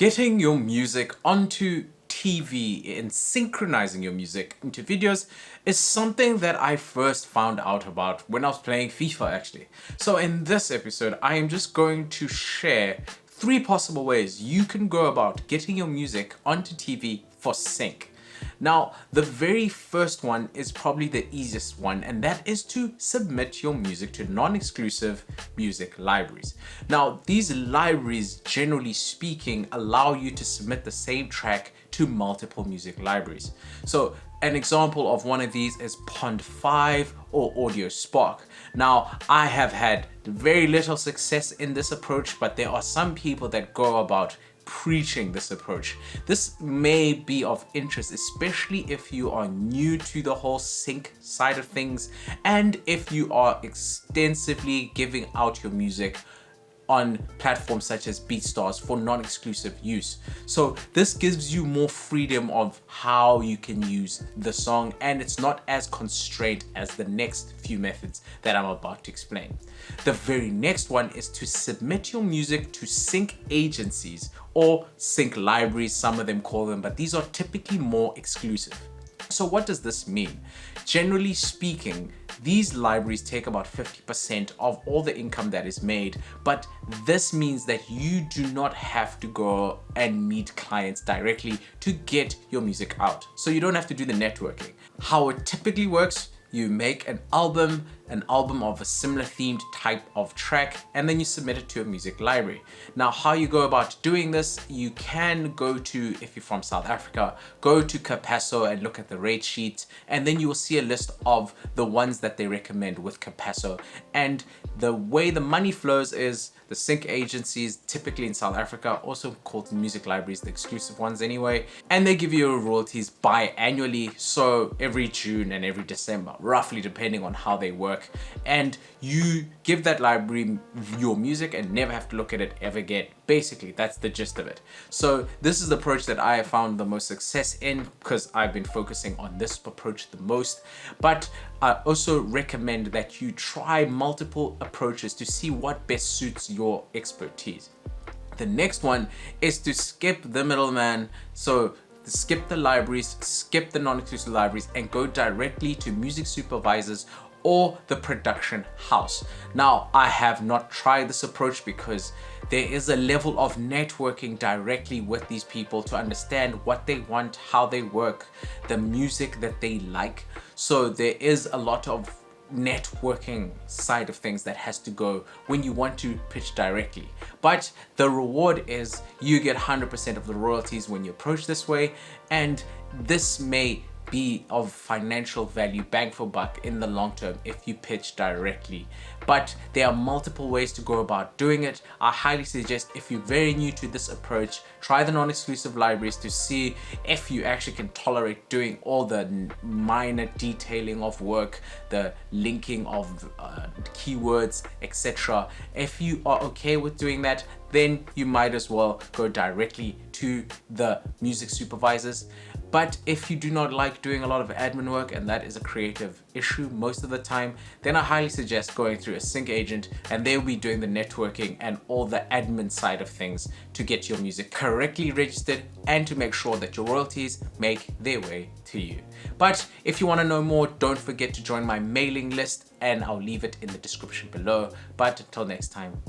Getting your music onto TV and synchronizing your music into videos is something that I first found out about when I was playing FIFA actually. So in this episode, I am just going to share 3 possible ways you can go about getting your music onto TV for sync. Now, the very first one is probably the easiest one, and that is to submit your music to non-exclusive music libraries. Now, these libraries, generally speaking, allow you to submit the same track to multiple music libraries. So an example of one of these is Pond5 or Audio Spark. Now, I have had very little success in this approach, but there are some people that go about preaching this approach. This may be of interest, especially if you are new to the whole sync side of things and if you are extensively giving out your music on platforms such as BeatStars for non-exclusive use. So this gives you more freedom of how you can use the song, and it's not as constrained as the next few methods that I'm about to explain. The very next one is to submit your music to sync agencies or sync libraries, some of them call them, but these are typically more exclusive. So what does this mean? Generally speaking, these libraries take about 50% of all the income that is made, but this means that you do not have to go and meet clients directly to get your music out. So you don't have to do the networking. How it typically works: you make an album of a similar themed type of track, and then you submit it to a music library. Now, how you go about doing this, you can go to, if you're from South Africa, go to Capasso and look at the rate sheet, and then you will see a list of the ones that they recommend with Capasso. And the way the money flows is the sync agencies, typically in South Africa, also called music libraries, the exclusive ones anyway, and they give you royalties biannually, so every June and every December, roughly, depending on how they work. And you give that library your music and never have to look at it ever again. Basically, that's the gist of it. So this is the approach that I have found the most success in, because I've been focusing on this approach the most. But I also recommend that you try multiple approaches to see what best suits your expertise. The next one is to skip the middleman. So skip the libraries, skip the non-exclusive libraries, and go directly to music supervisors or the production house. Now, I have not tried this approach because there is a level of networking directly with these people to understand what they want, how they work, the music that they like. So there is a lot of networking side of things that has to go when you want to pitch directly. But the reward is you get 100% of the royalties when you approach this way, and this may be of financial value, bang for buck, in the long term if you pitch directly. But there are multiple ways to go about doing it. I highly suggest, if you're very new to this approach, try the non-exclusive libraries to see if you actually can tolerate doing all the minor detailing of work, the linking of keywords, etc. If you are okay with doing that, then you might as well go directly to the music supervisors. But if you do not like doing a lot of admin work, and that is a creative issue most of the time, then I highly suggest going through a sync agent, and they'll be doing the networking and all the admin side of things to get your music correctly registered and to make sure that your royalties make their way to you. But if you want to know more, don't forget to join my mailing list, and I'll leave it in the description below. But until next time,